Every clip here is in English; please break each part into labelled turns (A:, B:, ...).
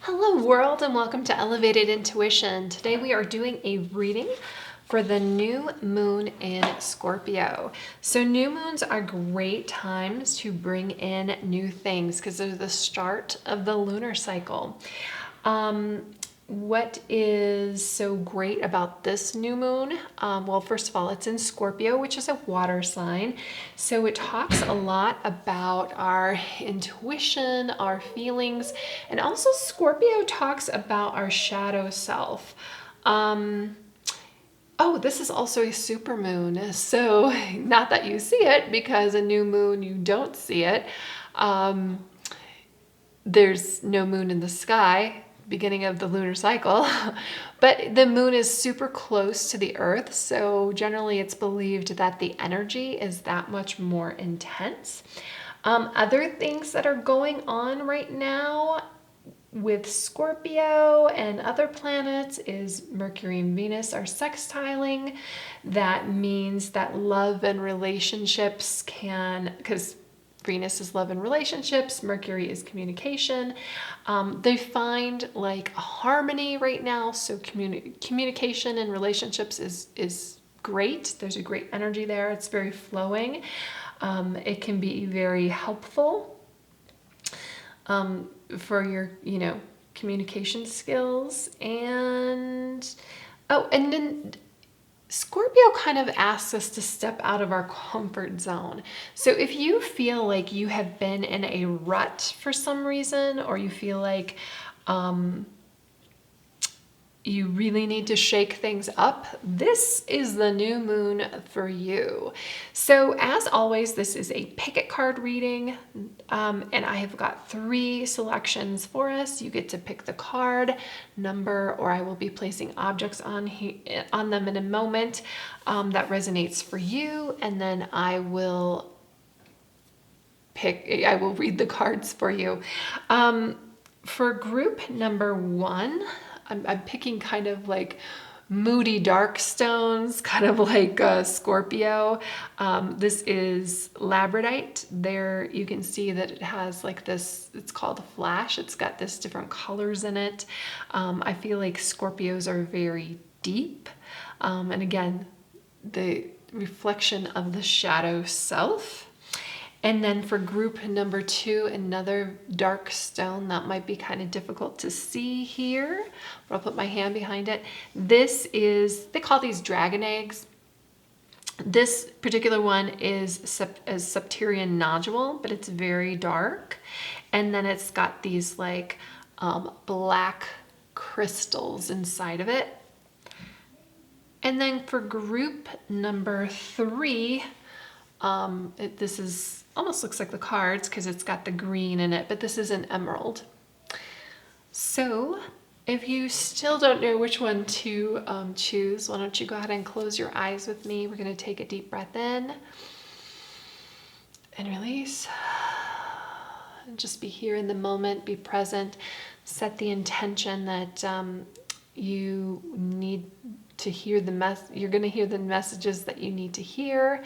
A: Hello world and welcome to Elevated Intuition. Today we are doing a reading for the new moon in Scorpio. So new moons are great times to bring in new things because they're the start of the lunar cycle. What is so great about this new moon? Well, first of all, it's in Scorpio, which is a water sign. So it talks a lot about our intuition, our feelings, and also Scorpio talks about our shadow self. Oh, this is also a super moon. So not that you see it, because a new moon, you don't see it. There's no moon in the sky, beginning of the lunar cycle, but the moon is super close to the earth. So generally it's believed that the energy is that much more intense. Other things that are going on right now with Scorpio and other planets is Mercury and Venus are sextiling. That means that love and relationships because Venus is love and relationships, Mercury is communication. They find like a harmony right now. So communication and relationships is great. There's a great energy there. It's very flowing. It can be very helpful for your, communication skills. And then Scorpio kind of asks us to step out of our comfort zone. So if you feel like you have been in a rut for some reason, or you feel like you really need to shake things up, this is the new moon for you. So as always, this is a pick-it card reading, and I have got 3 selections for us. You get to pick the card number, or I will be placing objects on them in a moment that resonates for you, and then I will read the cards for you. For group number 1, I'm picking kind of like moody dark stones, kind of like Scorpio. This is Labradorite. There you can see that it has like this, it's called a flash. It's got this different colors in it. I feel like Scorpios are very deep. And again, the reflection of the shadow self. And then for group number 2, another dark stone that might be kind of difficult to see here, but I'll put my hand behind it. This is, they call these dragon eggs. This particular one is a Septarian nodule, but it's very dark. And then it's got these like black crystals inside of it. And then for group number 3, this is almost looks like the cards because it's got the green in it, but this is an emerald. So if you still don't know which one to choose, why don't you go ahead and close your eyes with me. We're going to take a deep breath in and release. And just be here in the moment, be present, set the intention that you need to hear you're going to hear the messages that you need to hear,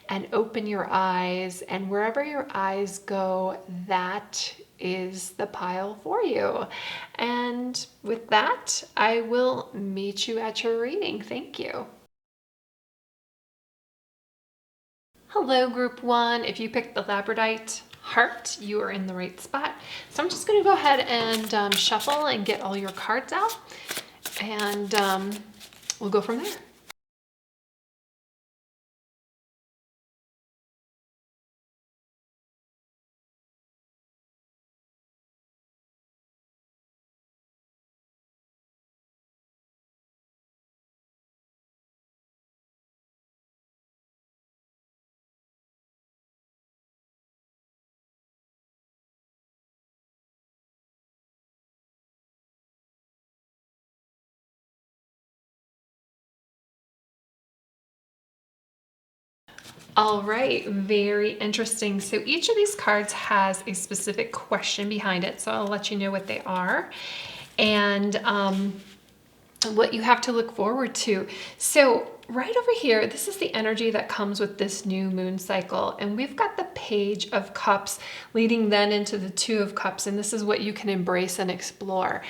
A: and open your eyes, and wherever your eyes go, that is the pile for you. And with that, I will meet you at your reading. Thank you. Hello, group 1. If you picked the Labradorite heart, you are in the right spot. So I'm just going to go ahead and shuffle and get all your cards out, and we'll go from there. All right, very interesting. So each of these cards has a specific question behind it, so I'll let you know what they are. And what you have to look forward to. So right over here, this is the energy that comes with this new moon cycle. And we've got the Page of Cups leading then into the Two of Cups. And this is what you can embrace and explore.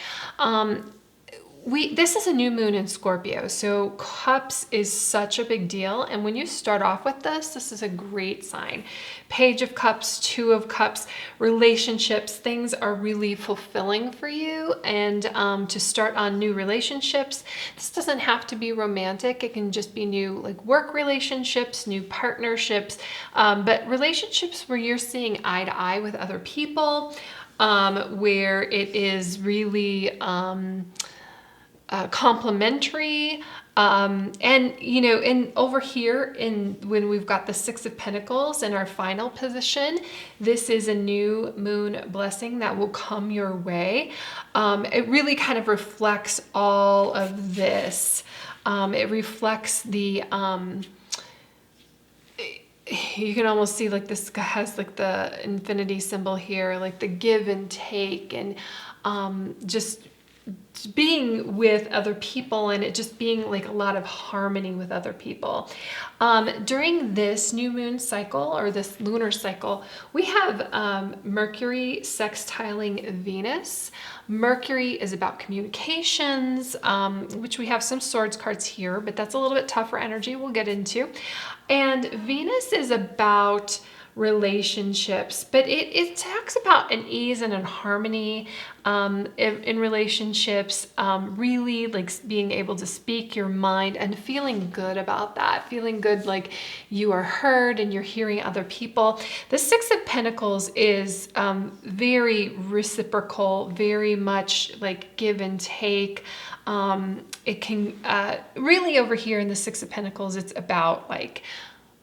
A: This is a new moon in Scorpio, so cups is such a big deal. And when you start off with this is a great sign. Page of Cups, Two of Cups, relationships, things are really fulfilling for you. And to start on new relationships, this doesn't have to be romantic. It can just be new like work relationships, new partnerships, but relationships where you're seeing eye to eye with other people, where it is really complementary. And you know, and over here when we've got the Six of Pentacles in our final position, this is a new moon blessing that will come your way. It really kind of reflects all of this. It reflects the you can almost see like this has like the infinity symbol here, like the give and take, and just being with other people, and it just being like a lot of harmony with other people. During this new moon cycle or this lunar cycle, we have Mercury sextiling Venus. Mercury is about communications, which we have some swords cards here, but that's a little bit tougher energy we'll get into. And Venus is about relationships, but it talks about an ease and a harmony in relationships, really like being able to speak your mind and feeling good about that, feeling good like you are heard and you're hearing other people. The Six of Pentacles is very reciprocal, very much like give and take. It can really over here in the Six of Pentacles, it's about like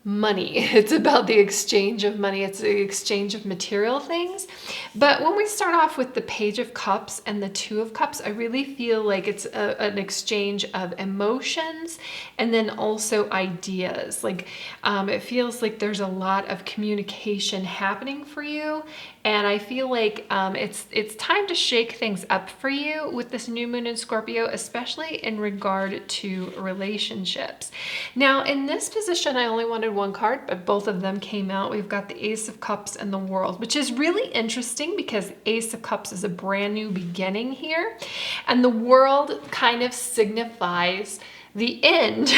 A: money. It's about the exchange of money. It's the exchange of material things. But when we start off with the Page of Cups and the Two of Cups, I really feel like it's an exchange of emotions and then also ideas. Like it feels like there's a lot of communication happening for you. And I feel like it's time to shake things up for you with this new moon in Scorpio, especially in regard to relationships. Now, in this position, I only wanted one card, but both of them came out. We've got the Ace of Cups and the World, which is really interesting because Ace of Cups is a brand new beginning here. And the World kind of signifies the end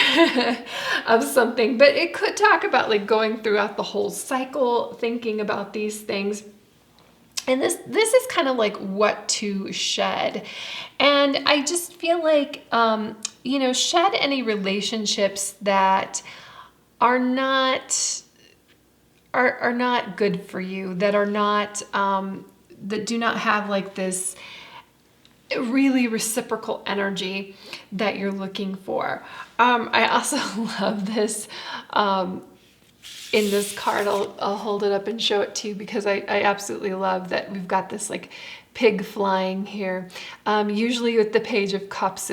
A: of something, but it could talk about like going throughout the whole cycle, thinking about these things. And this is kind of like what to shed. And I just feel like, you know, shed any relationships that are not good for you, that are not, that do not have like this really reciprocal energy that you're looking for. I also love this, in this card. I'll hold it up and show it to you because I absolutely love that we've got this like pig flying here. Usually with the Page of Cups,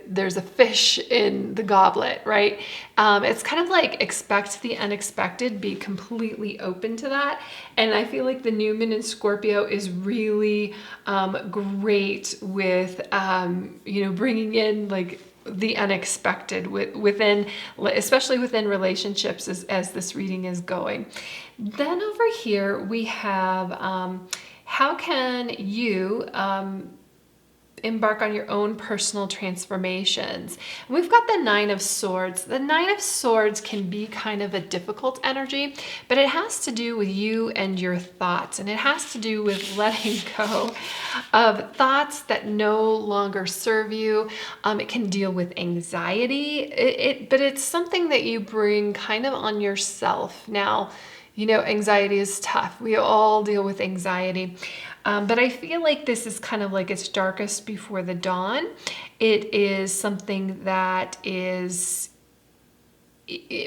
A: there's a fish in the goblet, right? It's kind of like expect the unexpected, be completely open to that. And I feel like the new moon in Scorpio is really great with, you know, bringing in like the unexpected within, especially within relationships as this reading is going. Then over here we have how can you embark on your own personal transformations. We've got the Nine of Swords. The Nine of Swords can be kind of a difficult energy, but it has to do with you and your thoughts, and it has to do with letting go of thoughts that no longer serve you. It can deal with anxiety, but it's something that you bring kind of on yourself. Now, you know, anxiety is tough. We all deal with anxiety. But I feel like this is kind of like its darkest before the dawn. It is something that it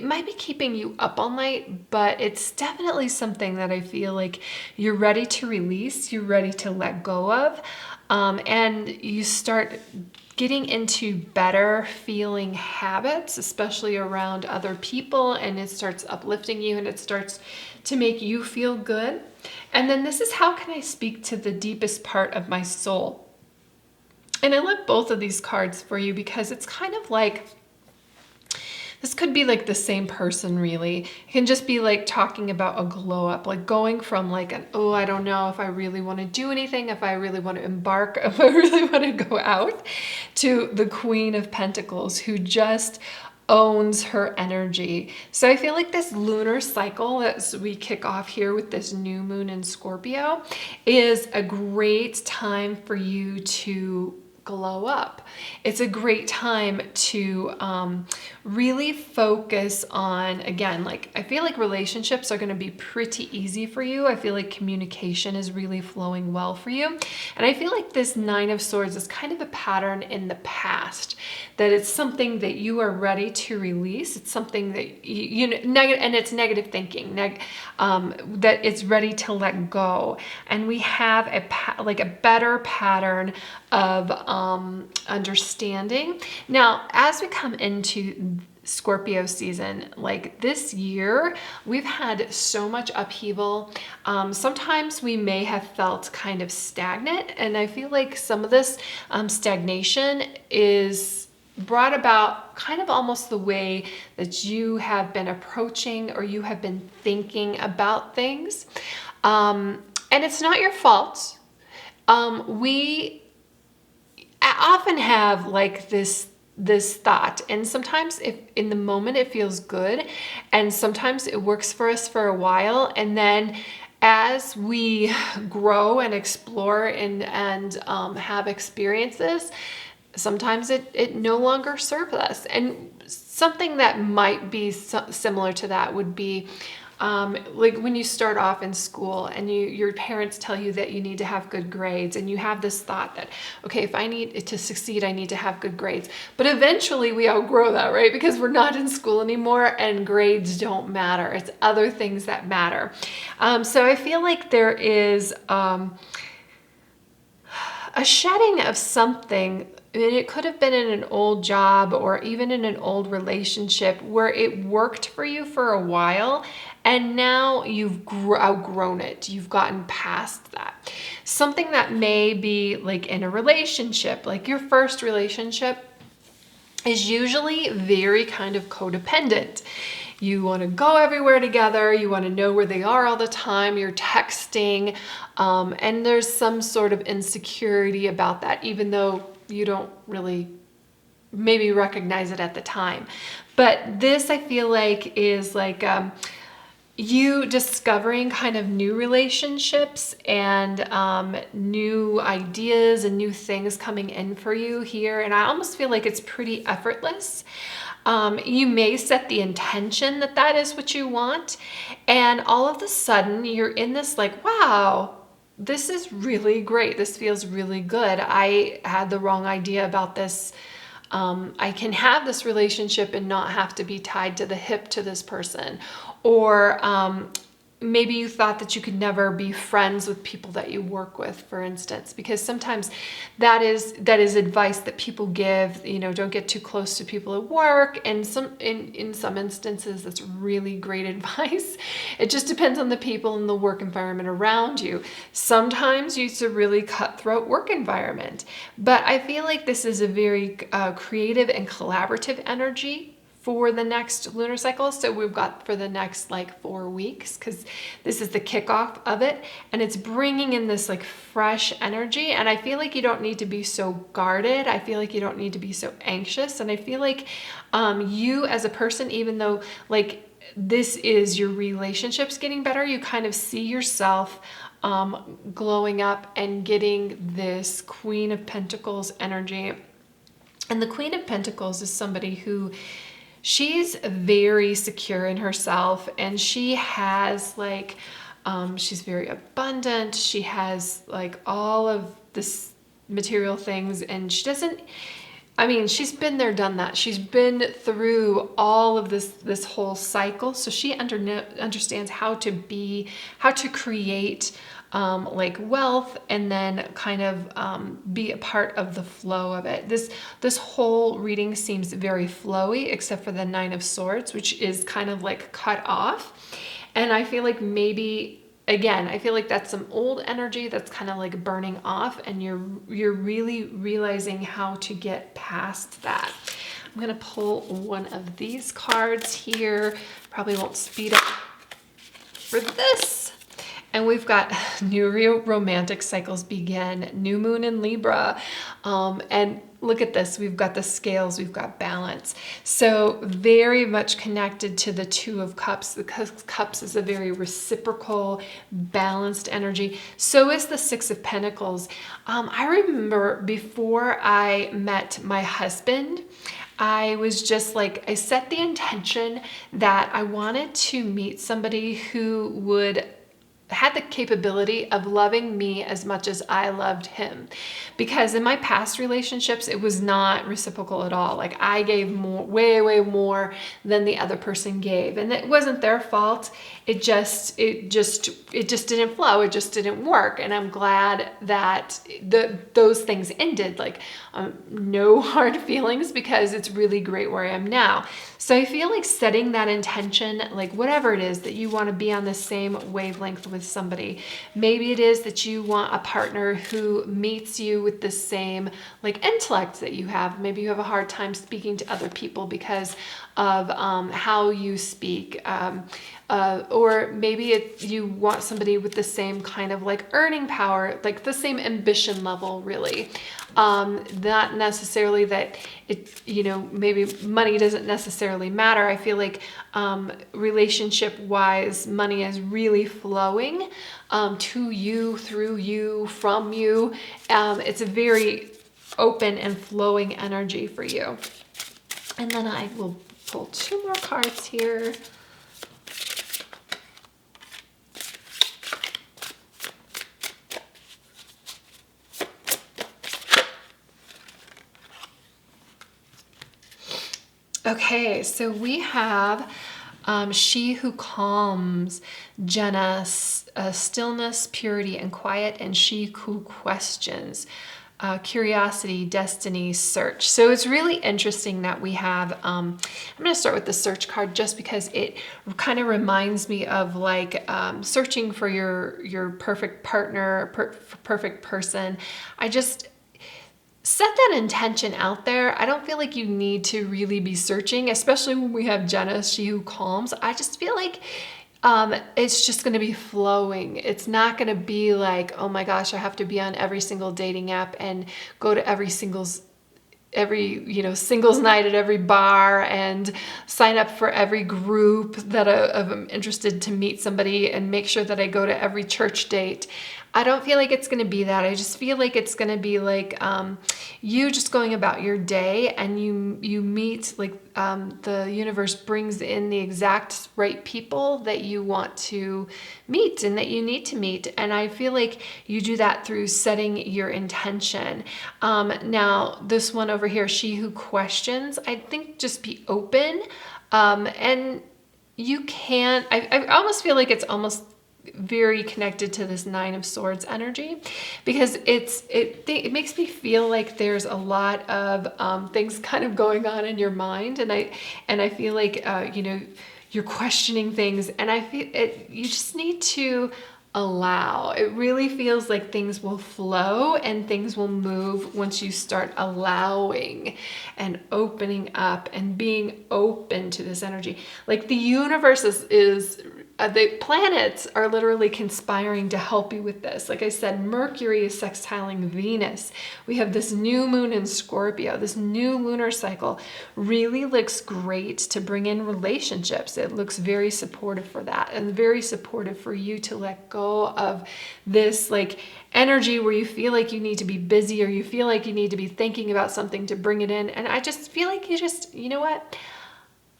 A: might be keeping you up all night, but it's definitely something that I feel like you're ready to release, you're ready to let go of, and you start getting into better feeling habits, especially around other people, and it starts uplifting you and it starts to make you feel good. And then this is how can I speak to the deepest part of my soul? And I love both of these cards for you because it's kind of like, this could be like the same person really. It can just be like talking about a glow up, like going from like an, oh, I don't know if I really want to do anything, if I really want to embark, if I really want to go out, to the Queen of Pentacles who just owns her energy. So I feel like this lunar cycle as we kick off here with this new moon in Scorpio is a great time for you to glow up. It's a great time to really focus on, again, like I feel like relationships are going to be pretty easy for you. I feel like communication is really flowing well for you. And I feel like this Nine of Swords is kind of a pattern in the past, that it's something that you are ready to release. It's something that you know, and it's negative thinking, that it's ready to let go. And we have a better pattern of understanding. Now, as we come into Scorpio season, like this year, we've had so much upheaval. Sometimes we may have felt kind of stagnant, and I feel like some of this stagnation is brought about kind of almost the way that you have been approaching or you have been thinking about things. And it's not your fault. We often have like this thought, and sometimes if in the moment it feels good, and sometimes it works for us for a while, and then as we grow and explore and have experiences, sometimes it no longer serves us. And something that might be similar to that would be like when you start off in school and your parents tell you that you need to have good grades, and you have this thought that, okay, if I need to succeed, I need to have good grades. But eventually we outgrow that, right? Because we're not in school anymore and grades don't matter. It's other things that matter. So I feel like there is a shedding of something. And it could have been in an old job or even in an old relationship where it worked for you for a while, and now you've outgrown it. You've gotten past that. Something that may be like in a relationship, like your first relationship is usually very kind of codependent. You want to go everywhere together. You want to know where they are all the time. You're texting. And there's some sort of insecurity about that, even though you don't really maybe recognize it at the time. But this, I feel like, is like you discovering kind of new relationships and new ideas and new things coming in for you here. And I almost feel like it's pretty effortless. You may set the intention that that is what you want, and all of a sudden you're in this like, wow, this is really great. This feels really good. I had the wrong idea about this. I can have this relationship and not have to be tied to the hip to this person. Or maybe you thought that you could never be friends with people that you work with, for instance, because sometimes that is advice that people give, you know, don't get too close to people at work. And in some instances, that's really great advice. It just depends on the people and the work environment around you. Sometimes it's a really cutthroat work environment, but I feel like this is a very creative and collaborative energy for the next lunar cycle. So we've got for the next like 4 weeks, because this is the kickoff of it, and it's bringing in this like fresh energy. And I feel like you don't need to be so guarded. I feel like you don't need to be so anxious. And I feel like you as a person, even though like this is your relationships getting better, you kind of see yourself glowing up and getting this Queen of Pentacles energy. And the Queen of Pentacles is somebody who, she's very secure in herself, and she has like, she's very abundant. She has like all of this material things, and she doesn't, I mean, she's been there, done that. She's been through all of this whole cycle. So she understands how to create like wealth, and then kind of be a part of the flow of it. This whole reading seems very flowy, except for the Nine of Swords, which is kind of like cut off. And I feel like maybe again, I feel like that's some old energy that's kind of like burning off, and you're really realizing how to get past that. I'm gonna pull one of these cards here. Probably won't speed up for this. And we've got new romantic cycles begin, new moon in Libra. And look at this, we've got the scales, we've got balance. So very much connected to the Two of Cups. The Cups is a very reciprocal, balanced energy. So is the Six of Pentacles. I remember before I met my husband, I was just like, I set the intention that I wanted to meet somebody who had the capability of loving me as much as I loved him. Because in my past relationships, it was not reciprocal at all. Like I gave more, way more than the other person gave. And it wasn't their fault. It just didn't flow. It just didn't work. And I'm glad that those things ended. Like no hard feelings, because it's really great where I am now. So I feel like setting that intention, like whatever it is that you want to be on the same wavelength with somebody. Maybe it is that you want a partner who meets you with the same like intellect that you have. Maybe you have a hard time speaking to other people because of how you speak. Or maybe you want somebody with the same kind of like earning power, like the same ambition level, really. Not necessarily that it, maybe money doesn't necessarily matter. I feel like relationship wise, money is really flowing to you, through you, from you. It's a very open and flowing energy for you. And then I will pull two more cards here. Okay, so we have She Who Calms, Jenna, Stillness, Purity, and Quiet, and She Who Questions, Curiosity, Destiny, Search. So it's really interesting that we have, I'm going to start with the Search card just because it kind of reminds me of like searching for your perfect partner, perfect person. I just set that intention out there. I don't feel like you need to really be searching, especially when we have Jenna, She Who Calms. I just feel like it's just going to be flowing. It's not going to be like, oh my gosh, I have to be on every single dating app and go to every singles night at every bar and sign up for every group that I'm interested to meet somebody and make sure that I go to every church date. I don't feel like it's going to be that. I just feel like it's going to be like you just going about your day, and you meet, like the universe brings in the exact right people that you want to meet and that you need to meet. And I feel like you do that through setting your intention. Now, this one over here, She Who Questions, I think just be open. And you can, I almost feel like it's almost very connected to this Nine of Swords energy, because it makes me feel like there's a lot of things kind of going on in your mind, and I feel like you're questioning things, and I feel you just need to allow. It really feels like things will flow and things will move once you start allowing and opening up and being open to this energy. Like the universe is the planets are literally conspiring to help you with this. Like I said, Mercury is sextiling Venus. We have this new moon in Scorpio. This new lunar cycle really looks great to bring in relationships. It looks very supportive for that, and very supportive for you to let go of this like energy where you feel like you need to be busy, or you feel like you need to be thinking about something to bring it in. And I just feel like you know what?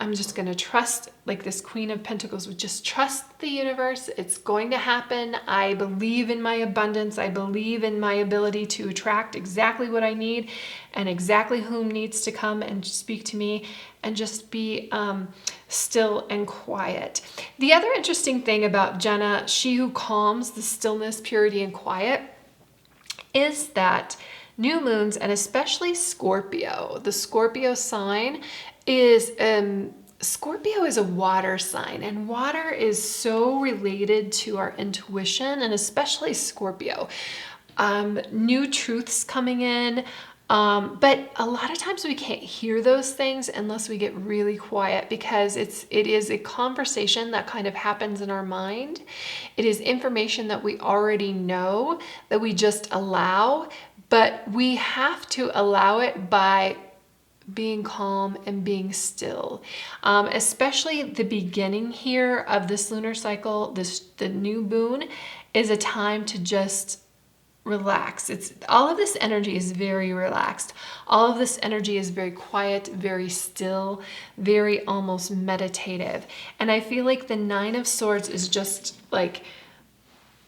A: I'm just going to trust, like this Queen of Pentacles would just trust the universe. It's going to happen. I believe in my abundance. I believe in my ability to attract exactly what I need and exactly whom needs to come and speak to me, and just be still and quiet. The other interesting thing about Jenna, She Who Calms, the stillness, purity, and quiet, is that new moons, and especially Scorpio, the Scorpio sign is Scorpio is a water sign, and water is so related to our intuition, and especially Scorpio. New truths coming in, but a lot of times we can't hear those things unless we get really quiet, because it is a conversation that kind of happens in our mind. It is information that we already know that we just allow, but we have to allow it by being calm and being still. Especially the beginning here of this lunar cycle, the new moon is a time to just relax. It's all of this energy is very relaxed. All of this energy is very quiet, very still, very almost meditative. And I feel like the Nine of Swords is just like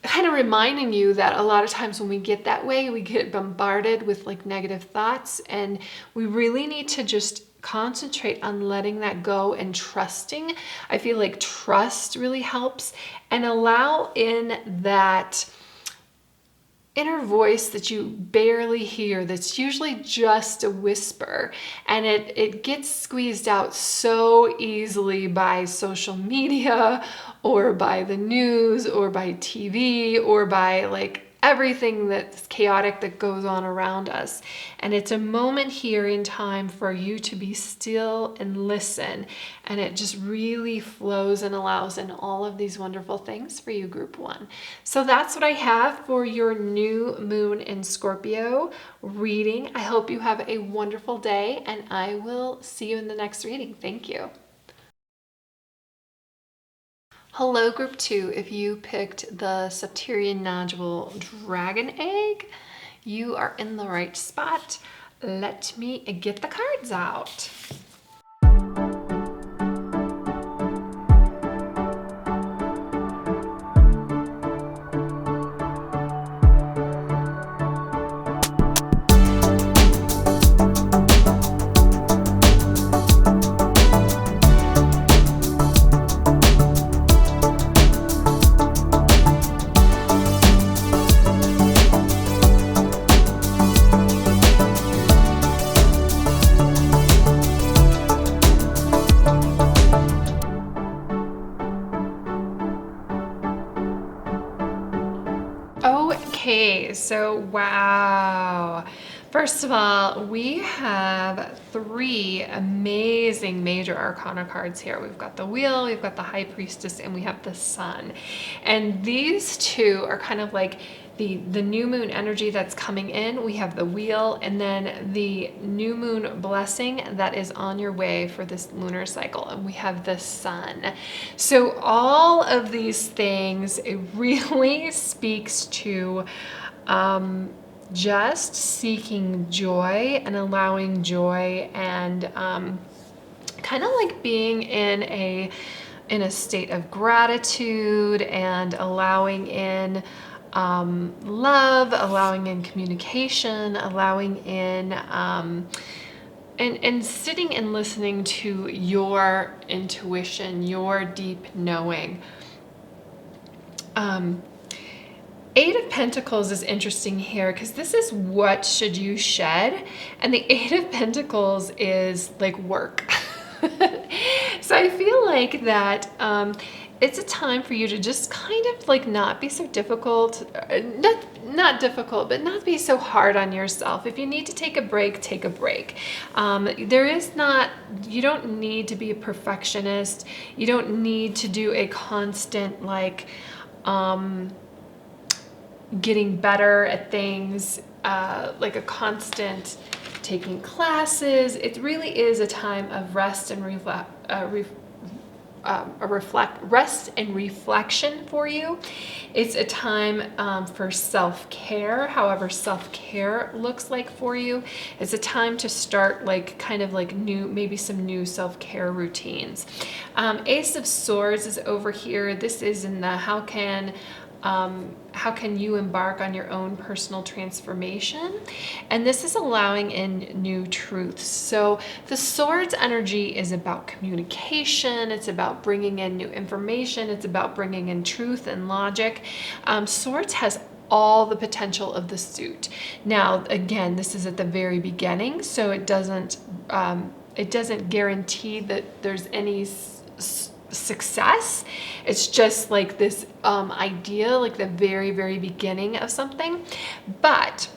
A: kind of reminding you that a lot of times when we get that way, we get bombarded with like negative thoughts, and we really need to just concentrate on letting that go and trusting. I feel like trust really helps, and allow in that inner voice that you barely hear, that's usually just a whisper, and it gets squeezed out so easily by social media or by the news or by TV or by like everything that's chaotic that goes on around us. And it's a moment here in time for you to be still and listen, and it just really flows and allows in all of these wonderful things for you, group one. So that's what I have for your new moon in Scorpio reading. I hope you have a wonderful day, and I will see you in the next reading. Thank you. Hello, group two. If you picked the Septarian nodule dragon egg, you are in the right spot. Let me get the cards out. Okay, so wow. First of all, we have three amazing major arcana cards here. We've got the Wheel, we've got the High Priestess, and we have the Sun. And these two are kind of like the new moon energy that's coming in. We have the Wheel, and then the new moon blessing that is on your way for this lunar cycle, and we have the Sun. So all of these things, it really speaks to just seeking joy and allowing joy, and kind of like being in a state of gratitude, and allowing in love, allowing in communication, allowing in and sitting and listening to your intuition, your deep knowing. Eight of Pentacles is interesting here, because this is what should you shed, and the Eight of Pentacles is like work. So I feel like that it's a time for you to just kind of like not be so difficult, not difficult, but not be so hard on yourself. If you need to take a break, take a break. You don't need to be a perfectionist. You don't need to do a constant like getting better at things, like a constant taking classes. It really is a time of rest and rest and reflection for you. It's a time for self-care, however self-care looks like for you. It's a time to start like kind of like maybe some new self-care routines. Ace of Swords is over here. This is in the how can you embark on your own personal transformation? And this is allowing in new truths. So the Swords energy is about communication. It's about bringing in new information. It's about bringing in truth and logic. Swords has all the potential of the suit. Now, again, this is at the very beginning, so it doesn't it doesn't guarantee that there's any success. It's just like this idea, like the very, very beginning of something. But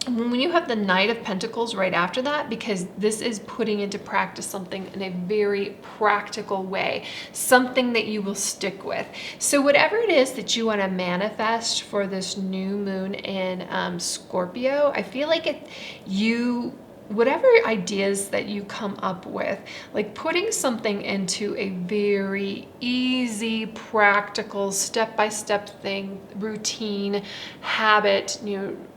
A: when you have the Knight of Pentacles right after that, because this is putting into practice something in a very practical way, something that you will stick with. So whatever it is that you want to manifest for this new moon in Scorpio, I feel like whatever ideas that you come up with, like putting something into a very easy, practical, step-by-step thing, routine, habit,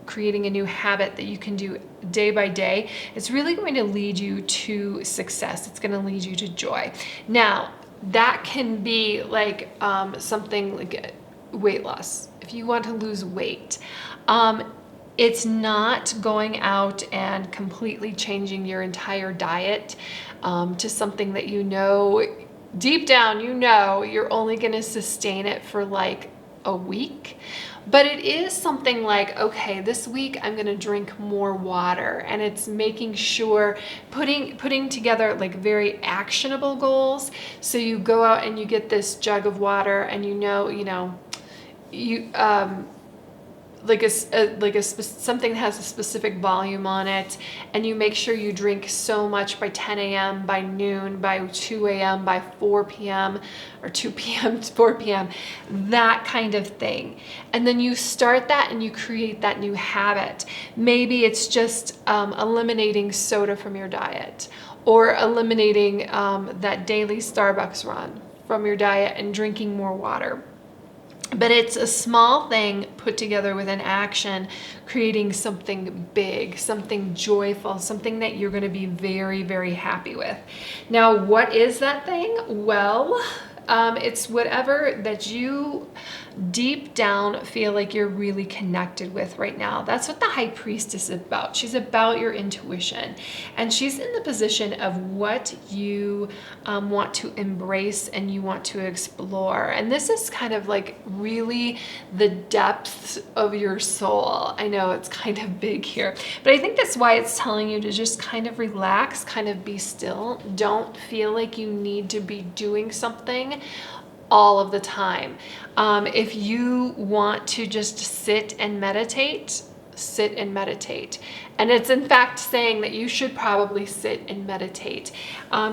A: creating a new habit that you can do day by day, it's really going to lead you to success. It's going to lead you to joy. Now, that can be like something like weight loss. If you want to lose weight, it's not going out and completely changing your entire diet to something that deep down you're only going to sustain it for like a week. But it is something like, okay, this week I'm going to drink more water, and it's making sure putting together like very actionable goals. So you go out and you get this jug of water, and something that has a specific volume on it, and you make sure you drink so much by 10 a.m., by noon, by 2 a.m., by 4 p.m., or 2 p.m. to 4 p.m., that kind of thing. And then you start that and you create that new habit. Maybe it's just eliminating soda from your diet, or eliminating that daily Starbucks run from your diet and drinking more water. But it's a small thing put together with an action, creating something big, something joyful, something that you're going to be very, very happy with. Now, what is that thing? Well, it's whatever that you deep down feel like you're really connected with right now. That's what the High Priestess is about. She's about your intuition, and she's in the position of what you want to embrace and you want to explore. And this is kind of like really the depths of your soul. I know it's kind of big here, but I think that's why it's telling you to just kind of relax, kind of be still. Don't feel like you need to be doing something all of the time. If you want to just sit and meditate, sit and meditate. And it's in fact saying that you should probably sit and meditate.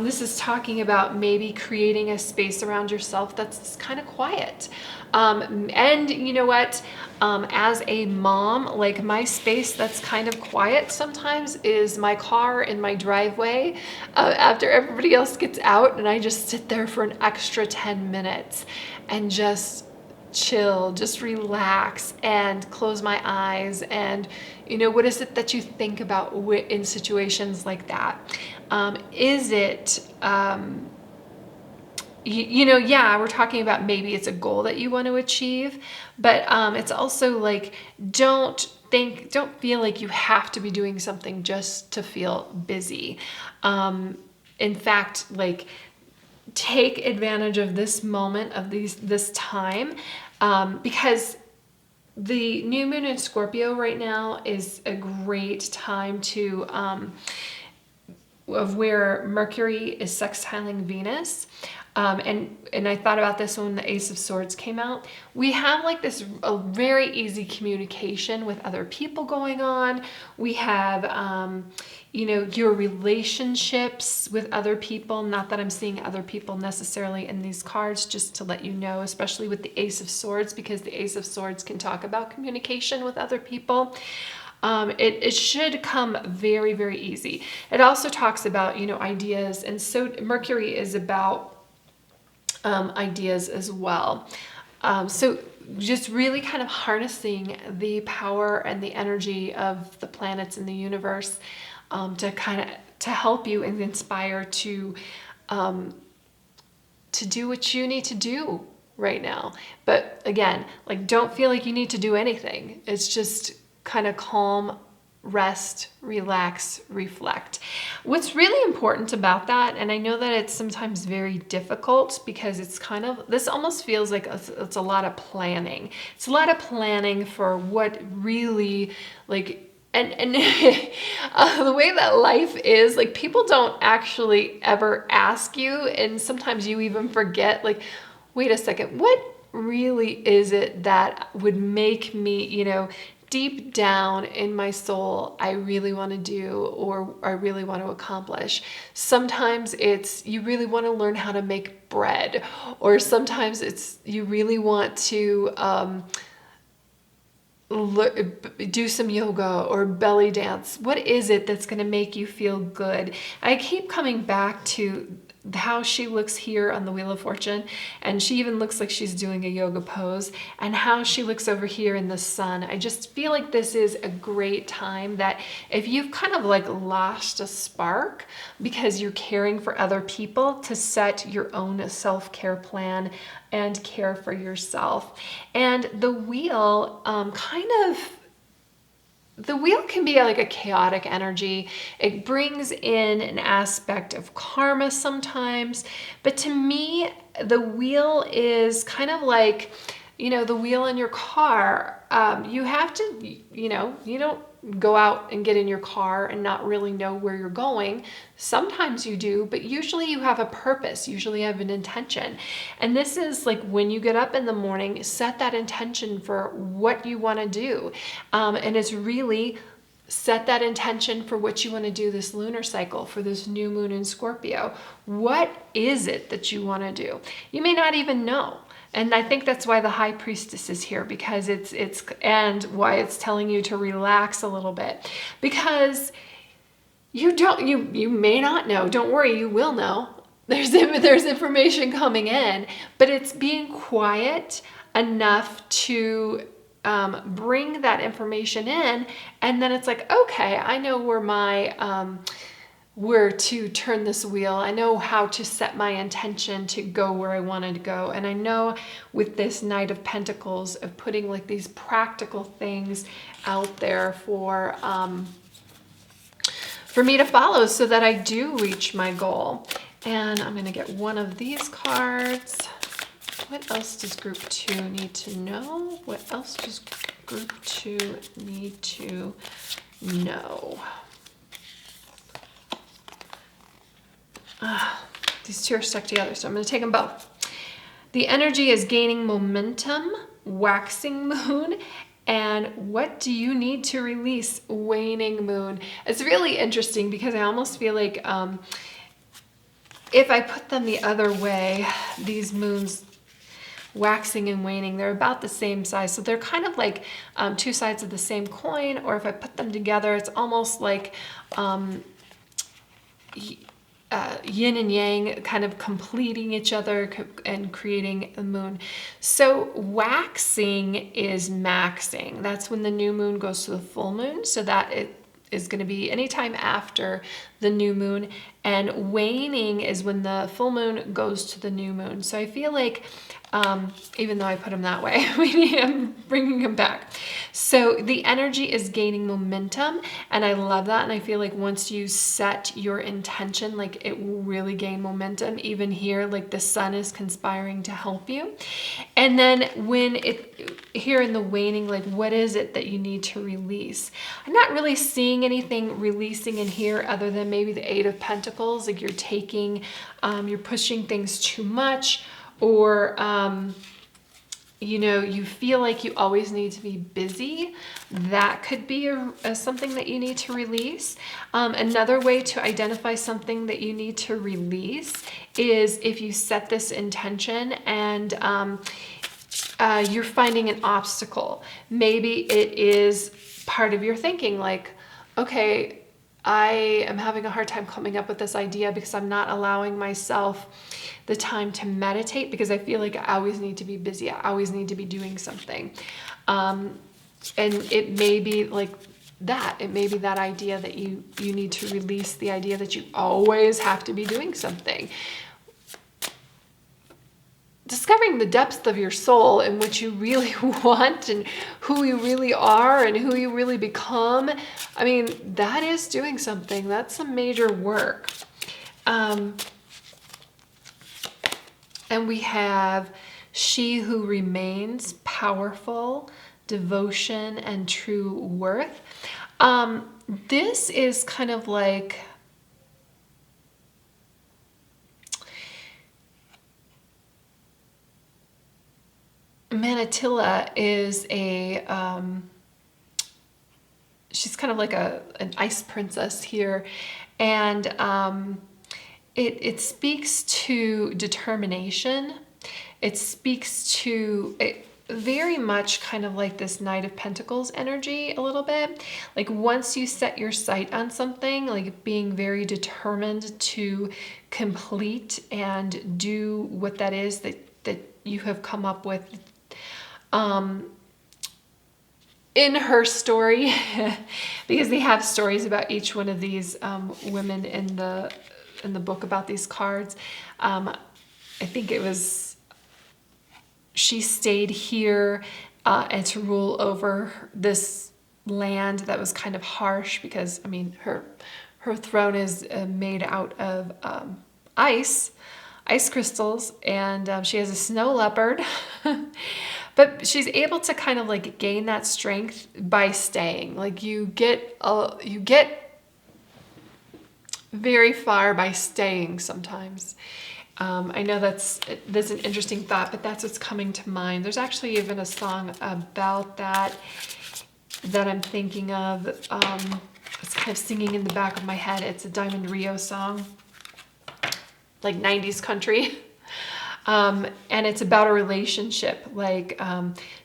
A: This is talking about maybe creating a space around yourself that's kind of quiet. And you know what? As a mom, like my space that's kind of quiet sometimes is my car in my driveway after everybody else gets out, and I just sit there for an extra 10 minutes and just chill, just relax and close my eyes. And what is it that you think about in situations like that? Is it yeah, we're talking about maybe it's a goal that you want to achieve, but it's also like, don't feel like you have to be doing something just to feel busy. In fact, like, take advantage of this moment, of this time, because the new moon in Scorpio right now is a great time to of where Mercury is sextiling Venus. And I thought about this when the Ace of Swords came out. We have like a very easy communication with other people going on. We have, your relationships with other people. Not that I'm seeing other people necessarily in these cards, just to let you know, especially with the Ace of Swords, because the Ace of Swords can talk about communication with other people. It should come very, very easy. It also talks about, ideas. And so Mercury is about ideas as well. So just really kind of harnessing the power and the energy of the planets in the universe to help you and inspire to do what you need to do right now. But again, like, don't feel like you need to do anything. It's just kind of calm, rest, relax, reflect. What's really important about that, and I know that it's sometimes very difficult because it's kind of, this almost feels like it's a lot of planning. It's a lot of planning for what really, like, and the way that life is, like, people don't actually ever ask you, and sometimes you even forget, like, wait a second, what really is it that would make me, you know, deep down in my soul, I really want to do, or I really want to accomplish. Sometimes it's you really want to learn how to make bread, or sometimes it's you really want to do some yoga or belly dance. What is it that's going to make you feel good? I keep coming back to how she looks here on the Wheel of Fortune, and she even looks like she's doing a yoga pose, and how she looks over here in the sun. I just feel like this is a great time that if you've kind of like lost a spark because you're caring for other people, to set your own self-care plan and care for yourself. And the wheel the wheel can be like a chaotic energy. It brings in an aspect of karma sometimes. But to me, the wheel is kind of like, you know, the wheel in your car. You have to, you know, you don't go out and get in your car and not really know where you're going. Sometimes you do, but usually you have a purpose. Usually you have an intention. And this is like when you get up in the morning, set that intention for what you want to do. And it's really set that intention for what you want to do this lunar cycle, for this new moon in Scorpio. What is it that you want to do? You may not even know. And I think that's why the High Priestess is here, because it's and why it's telling you to relax a little bit, because you may not know. Don't worry, you will know. There's information coming in, but it's being quiet enough to bring that information in, and then it's like, okay, I know where to turn this wheel. I know how to set my intention to go where I wanted to go. And I know with this Knight of Pentacles of putting like these practical things out there for me to follow so that I do reach my goal. And I'm going to get one of these cards. What else does group 2 need to know? What else does group 2 need to know? These two are stuck together, so I'm going to take them both. The energy is gaining momentum, waxing moon, and what do you need to release, waning moon. It's really interesting because I almost feel like if I put them the other way, these moons, waxing and waning, they're about the same size. So they're kind of like two sides of the same coin, or if I put them together, it's almost like yin and yang kind of completing each other and creating a moon. So waxing is maxing. That's when the new moon goes to the full moon. So that it is going to be anytime after the new moon. And waning is when the full moon goes to the new moon. So I feel like even though I put them that way, I'm bringing them back. So the energy is gaining momentum, and I love that. And I feel like once you set your intention, like it will really gain momentum. Even here, like the sun is conspiring to help you. And then when here in the waning, like what is it that you need to release? I'm not really seeing anything releasing in here other than maybe the Eight of Pentacles. Like you're pushing things too much, or you know, you feel like you always need to be busy. That could be something that you need to release. Another way to identify something that you need to release is if you set this intention and you're finding an obstacle. Maybe it is part of your thinking, like, okay, I am having a hard time coming up with this idea because I'm not allowing myself the time to meditate, because I feel like I always need to be busy. I always need to be doing something. And it may be like that. It may be that idea that you need to release the idea that you always have to be doing something. Discovering the depths of your soul and what you really want and who you really are and who you really become. I mean, that is doing something. That's some major work. And we have she who remains, powerful, devotion, and true worth. This is kind of like Manatilla is a she's kind of like an ice princess here, and it speaks to determination. It speaks to it very much kind of like this Knight of Pentacles energy a little bit. Like once you set your sight on something, like being very determined to complete and do what that is that you have come up with. In her story, because they have stories about each one of these women in the book about these cards. I think it was she stayed here and to rule over this land that was kind of harsh because I mean her throne is made out of ice crystals, and she has a snow leopard. But she's able to kind of like gain that strength by staying. Like you get very far by staying sometimes. I know that's an interesting thought, but that's what's coming to mind. There's actually even a song about that I'm thinking of. It's kind of singing in the back of my head. It's a Diamond Rio song, like 90s country. And it's about a relationship, like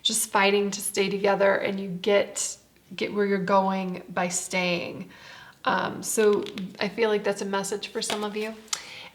A: just fighting to stay together, and you get where you're going by staying. So I feel like that's a message for some of you.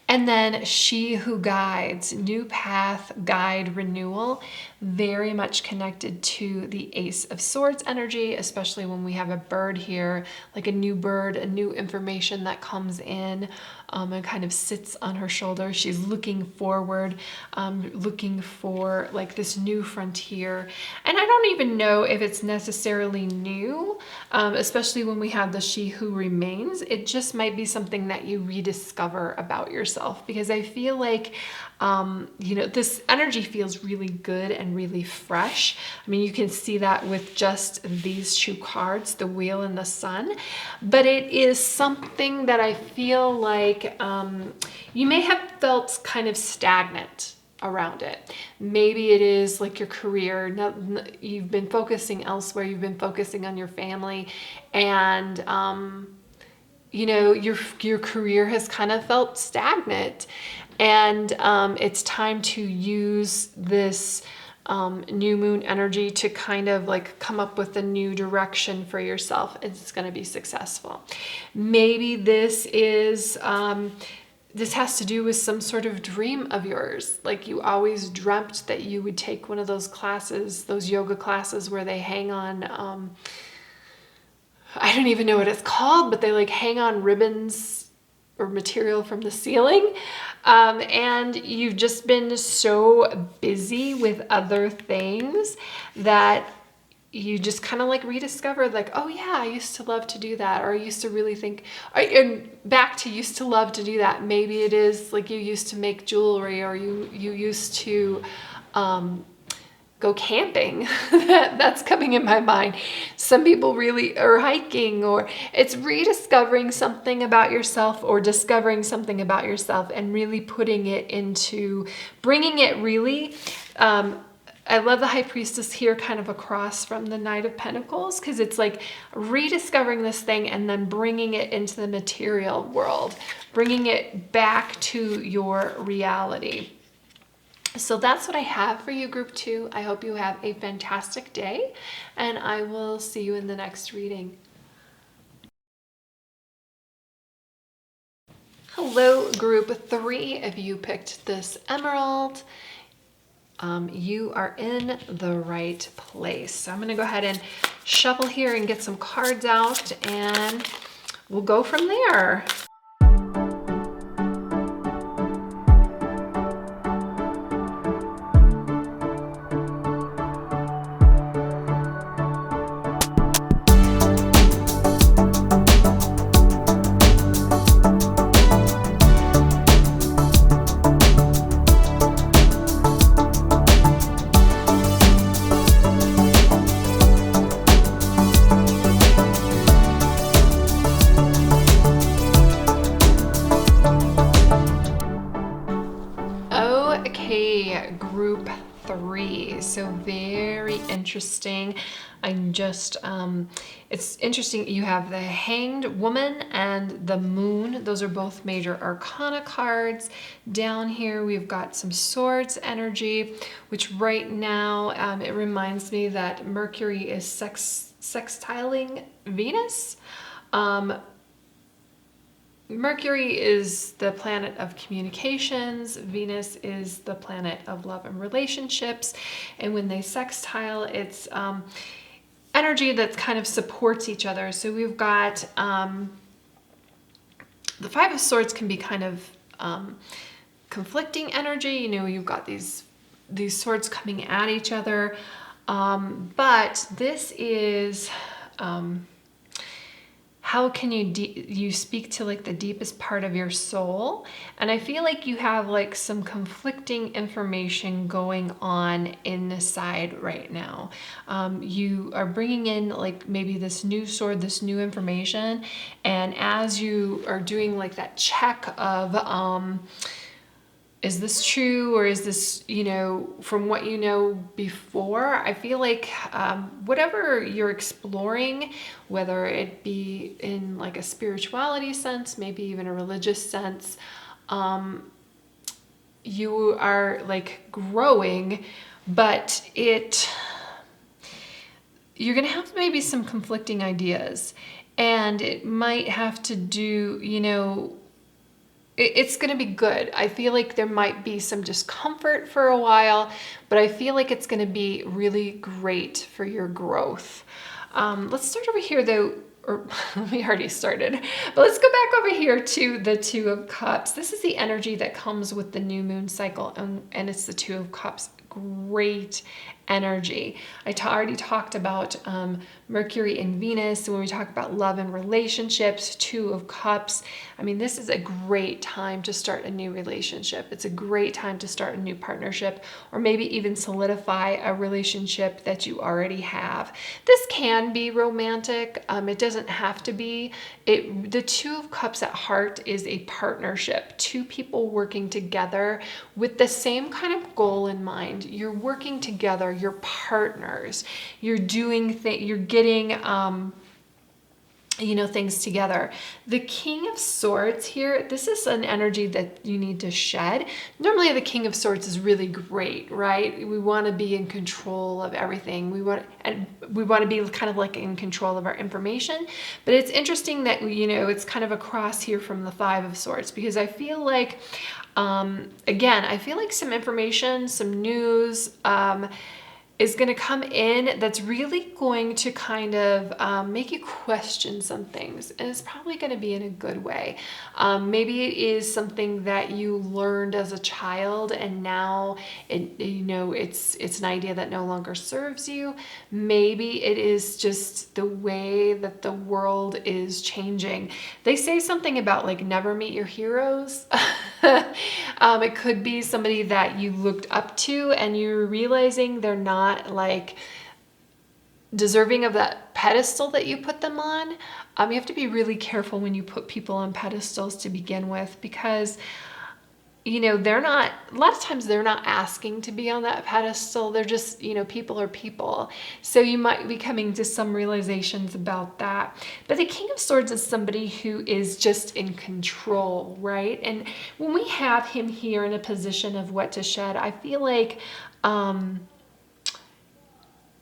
A: And then She Who Guides, new path, guide, renewal, very much connected to the Ace of Swords energy, especially when we have a bird here, like a new bird, a new information that comes in and kind of sits on her shoulder. She's looking forward, looking for like this new frontier. And I don't even know if it's necessarily new, especially when we have the She Who Remains. It just might be something that you rediscover about yourself, because I feel like this energy feels really good and really fresh. I mean, you can see that with just these two cards, the Wheel and the Sun, but it is something that I feel like you may have felt kind of stagnant around it. Maybe it is like your career. You've been focusing elsewhere. You've been focusing on your family, and your career has kind of felt stagnant. And it's time to use this new moon energy to kind of like come up with a new direction for yourself. It's going to be successful. Maybe this is this has to do with some sort of dream of yours. Like you always dreamt that you would take one of those classes, those yoga classes where they hang on I don't even know what it's called, but they like hang on ribbons or material from the ceiling. And you've just been so busy with other things that you just kind of like rediscovered like, oh yeah, I used to love to do that. Or I used to really think, and back to used to love to do that. Maybe it is like you used to make jewelry, or you used to go camping. That's coming in my mind. Some people really are hiking, or it's rediscovering something about yourself, or discovering something about yourself and really putting it into, bringing it really, I love the High Priestess here kind of across from the Knight of Pentacles, because it's like rediscovering this thing and then bringing it into the material world, bringing it back to your reality. So that's what I have for you, Group 2. I hope you have a fantastic day, and I will see you in the next reading. Hello, Group 3. If you picked this emerald, you are in the right place. So I'm going to go ahead and shuffle here and get some cards out, and we'll go from there. 3. So very interesting. I'm just, it's interesting. You have the Hanged Woman and the Moon. Those are both major arcana cards. Down here, we've got some Swords energy, which right now, it reminds me that Mercury is sextiling Venus. Mercury is the planet of communications. Venus is the planet of love and relationships. And when they sextile, it's energy that kind of supports each other. So we've got the Five of Swords can be kind of conflicting energy. You know, you've got these swords coming at each other. But this is... how can you speak to like the deepest part of your soul? And I feel like you have like some conflicting information going on inside right now. You are bringing in like maybe this new sword, this new information. And as you are doing like that check of, is this true, or is this, you know, from what you know before? I feel like whatever you're exploring, whether it be in like a spirituality sense, maybe even a religious sense, you are like growing, but you're gonna have maybe some conflicting ideas, and it might have to do, you know, it's going to be good. I feel like there might be some discomfort for a while, but I feel like it's going to be really great for your growth. Let's start over here though, or we already started, but let's go back over here to the Two of Cups. This is the energy that comes with the new moon cycle, and it's the Two of Cups. Great energy. I already talked about Mercury and Venus. When we talk about love and relationships, Two of Cups, I mean, this is a great time to start a new relationship. It's a great time to start a new partnership, or maybe even solidify a relationship that you already have. This can be romantic. It doesn't have to be. The Two of Cups at heart is a partnership. Two people working together with the same kind of goal in mind. You're working together. You're partners. You're doing things. You're getting, you know, things together. The King of Swords here, this is an energy that you need to shed. Normally the King of Swords is really great, right? We want to be in control of everything. We want to be kind of like in control of our information. But it's interesting that, you know, it's kind of across here from the Five of Swords, because I feel like, again, I feel like some information, some news, is going to come in that's really going to kind of make you question some things, and it's probably going to be in a good way. Maybe it is something that you learned as a child, and now it's an idea that no longer serves you. Maybe it is just the way that the world is changing. They say something about like never meet your heroes. It could be somebody that you looked up to and you're realizing they're not like deserving of that pedestal that you put them on. You have to be really careful when you put people on pedestals to begin with, because, you know, a lot of times they're not asking to be on that pedestal. They're just, you know, people are people. So you might be coming to some realizations about that. But the King of Swords is somebody who is just in control, right? And when we have him here in a position of what to shed, I feel like,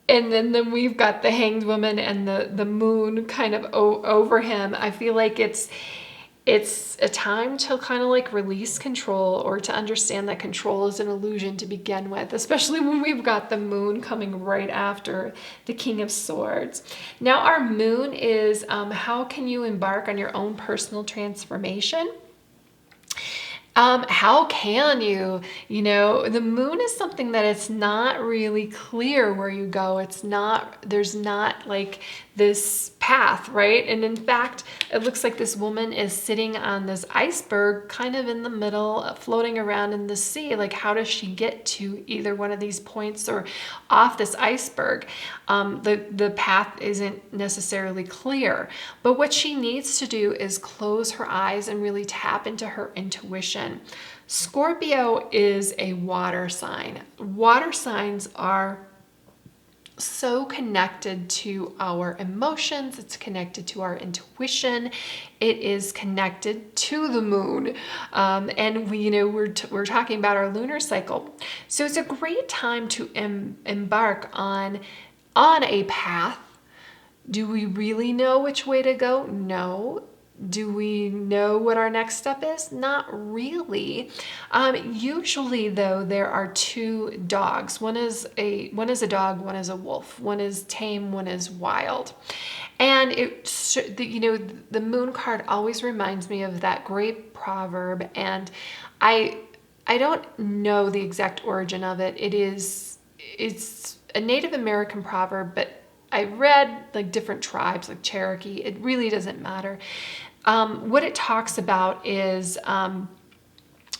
A: and then we've got the Hanged Woman and the Moon kind of over him. I feel like it's a time to kind of like release control, or to understand that control is an illusion to begin with, especially when we've got the Moon coming right after the King of Swords. Now our Moon is how can you embark on your own personal transformation? How can you, the Moon is something that it's not really clear where you go. There's not like this path, right? And in fact, it looks like this woman is sitting on this iceberg kind of in the middle, floating around in the sea. Like, how does she get to either one of these points or off this iceberg? The path isn't necessarily clear, but what she needs to do is close her eyes and really tap into her intuition. Scorpio is a water sign. Water signs are so connected to our emotions. It's connected to our intuition. It is connected to the moon. And we're talking about our lunar cycle. So it's a great time to embark on a path. Do we really know which way to go? No. Do we know what our next step is? Not really. Usually, though, there are two dogs. One is a dog, one is a wolf. One is tame, one is wild. And the moon card always reminds me of that great proverb. And I don't know the exact origin of it. It's a Native American proverb, but I read like different tribes, like Cherokee. It really doesn't matter. What it talks about is, a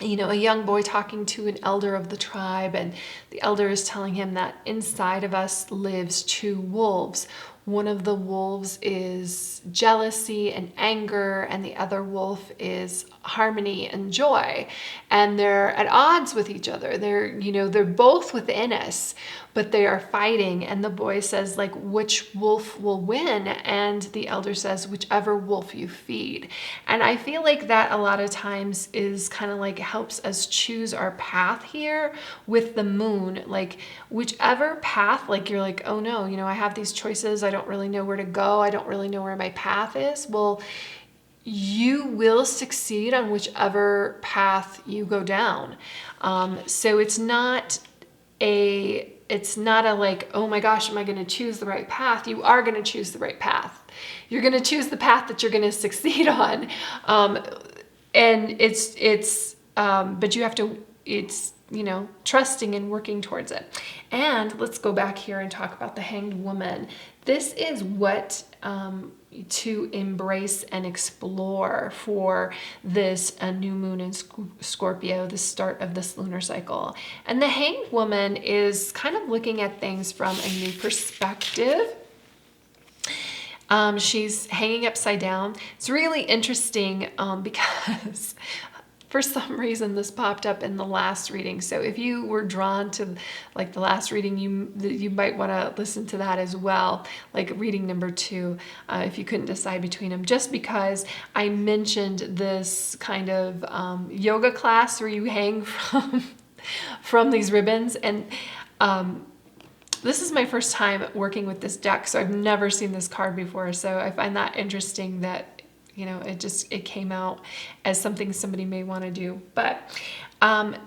A: young boy talking to an elder of the tribe, and the elder is telling him that inside of us lives two wolves. One of the wolves is jealousy and anger, and the other wolf is harmony and joy. And they're at odds with each other. They're both within us, but they are fighting. And the boy says, like, which wolf will win? And the elder says, whichever wolf you feed. And I feel like that a lot of times is kind of like helps us choose our path here with the moon. Like, whichever path, like you're like, oh no, I have these choices. I don't really know where to go. I don't really know where my path is. Well, you will succeed on whichever path you go down. So it's not a like, oh my gosh, am I going to choose the right path? You are going to choose the right path. You're going to choose the path that you're going to succeed on. And but you have to, trusting and working towards it. And let's go back here and talk about the Hanged Woman. This is what to embrace and explore for this new moon in Scorpio, the start of this lunar cycle. And the Hanged Woman is kind of looking at things from a new perspective. She's hanging upside down. It's really interesting because for some reason this popped up in the last reading. So if you were drawn to like the last reading, you might want to listen to that as well, like reading number 2, if you couldn't decide between them, just because I mentioned this kind of yoga class where you hang from these ribbons. And this is my first time working with this deck, so I've never seen this card before. So I find that interesting that it came out as something somebody may want to do. But hanged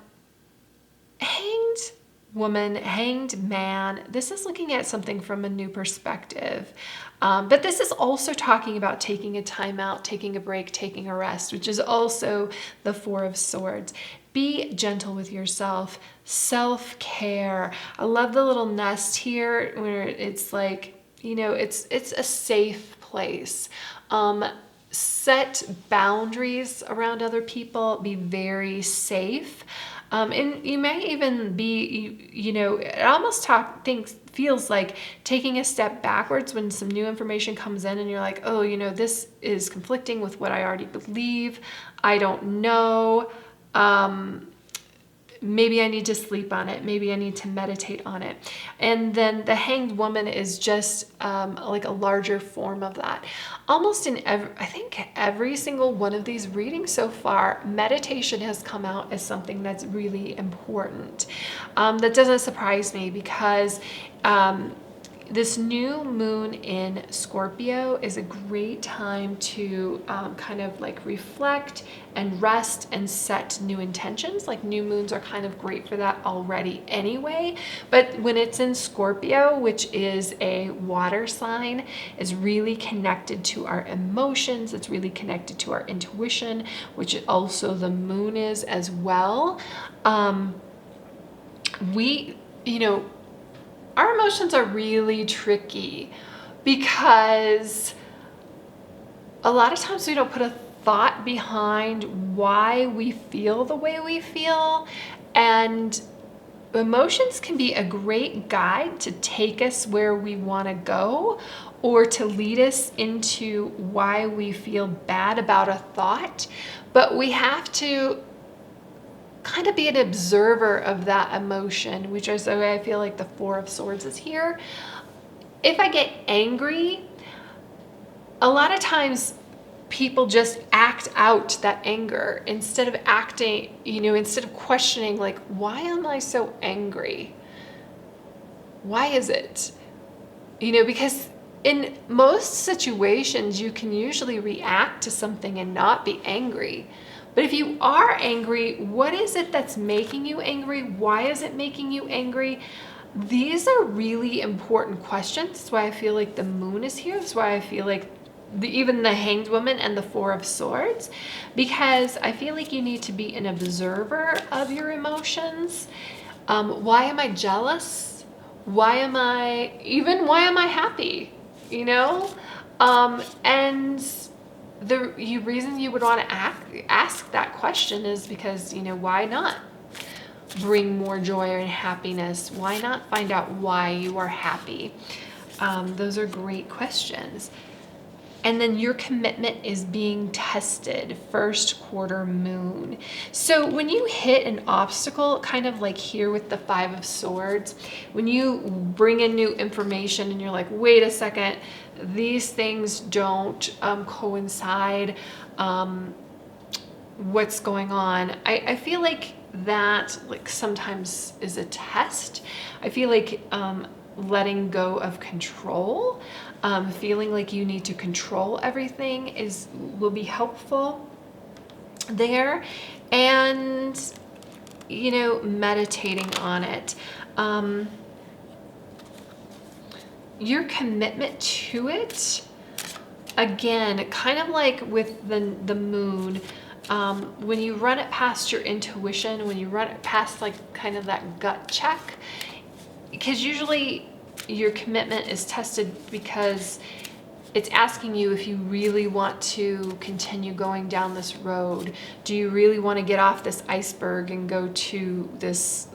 A: woman, hanged man, this is looking at something from a new perspective. But this is also talking about taking a time out, taking a break, taking a rest, which is also the 4 of Swords. Be gentle with yourself, self-care. I love the little nest here where it's like, it's a safe place. Set boundaries around other people, be very safe. And you may even be, it almost feels like taking a step backwards when some new information comes in and you're like, oh, this is conflicting with what I already believe. I don't know. Maybe I need to sleep on it. Maybe I need to meditate on it. And then the Hanged Woman is just like a larger form of that. Almost in every single one of these readings so far, meditation has come out as something that's really important. That doesn't surprise me because this new moon in Scorpio is a great time to kind of like reflect and rest and set new intentions. Like new moons are kind of great for that already anyway. But when it's in Scorpio, which is a water sign, is really connected to our emotions. It's really connected to our intuition, which also the moon is as well. Our emotions are really tricky, because a lot of times we don't put a thought behind why we feel the way we feel, and emotions can be a great guide to take us where we want to go, or to lead us into why we feel bad about a thought. But we have to kind of be an observer of that emotion, which is the way I feel like the Four of Swords is here. If I get angry, a lot of times people just act out that anger instead of acting, instead of questioning, like, why am I so angry? Why is it? Because in most situations, you can usually react to something and not be angry. But if you are angry, what is it that's making you angry? Why is it making you angry? These are really important questions. That's why I feel like the moon is here. That's why I feel like even the Hanged Woman and the Four of Swords, because I feel like you need to be an observer of your emotions. Why am I jealous? Why am I happy? And the reason you would want to ask that question is because, why not bring more joy and happiness? Why not find out why you are happy? Those are great questions. And then your commitment is being tested, first quarter moon. So when you hit an obstacle, kind of like here with the Five of Swords, when you bring in new information and you're like, wait a second, these things don't coincide. What's going on? I feel like that sometimes is a test. I feel like letting go of control, feeling like you need to control everything will be helpful there, and meditating on it. Your commitment to it, again, kind of like with the moon, when you run it past your intuition, when you run it past kind of that gut check, because usually your commitment is tested because it's asking you if you really want to continue going down this road. Do you really want to get off this iceberg and go to this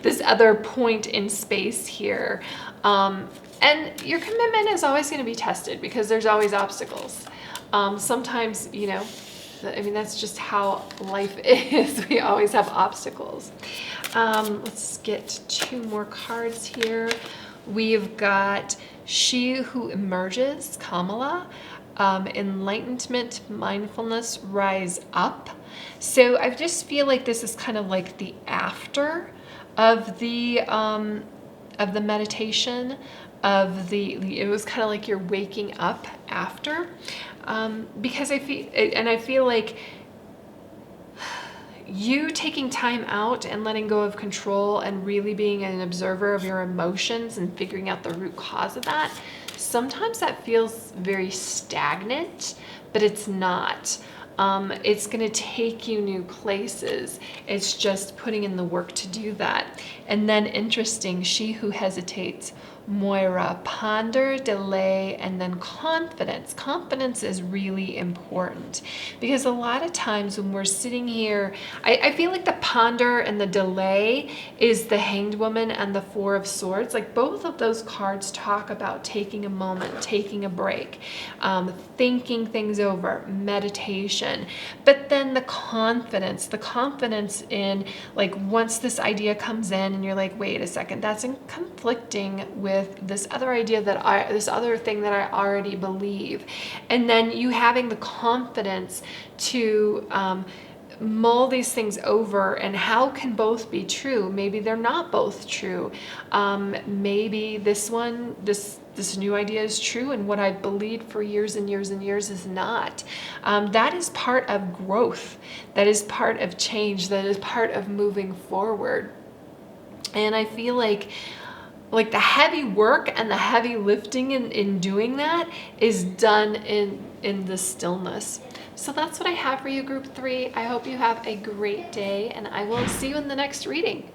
A: this other point in space here? And your commitment is always going to be tested because there's always obstacles. Sometimes, that's just how life is. We always have obstacles. Let's get two more cards here. We've got She Who Emerges, Kamala, Enlightenment, Mindfulness, Rise Up. So I just feel like this is kind of like the after of the meditation, it was kind of like you're waking up after, because I feel like you taking time out and letting go of control and really being an observer of your emotions and figuring out the root cause of that, sometimes that feels very stagnant, but it's not. It's going to take you new places. It's just putting in the work to do that. And then interesting, She Who Hesitates, Moira, ponder, delay, and then confidence. Confidence is really important because a lot of times when we're sitting here, I feel like the ponder and the delay is the Hanged Woman and the Four of Swords. Like both of those cards talk about taking a moment, taking a break, thinking things over, meditation. But then the confidence in once this idea comes in and you're like, wait a second, that's conflicting with this other idea this other thing that I already believe. And then you having the confidence to mull these things over, and how can both be true? Maybe they're not both true. Maybe this new idea is true and what I've believed for years and years and years is not. That is part of growth. That is part of change. That is part of moving forward. And I feel like the heavy work and the heavy lifting in doing that is done in the stillness. So that's what I have for you, Group 3. I hope you have a great day, and I will see you in the next reading.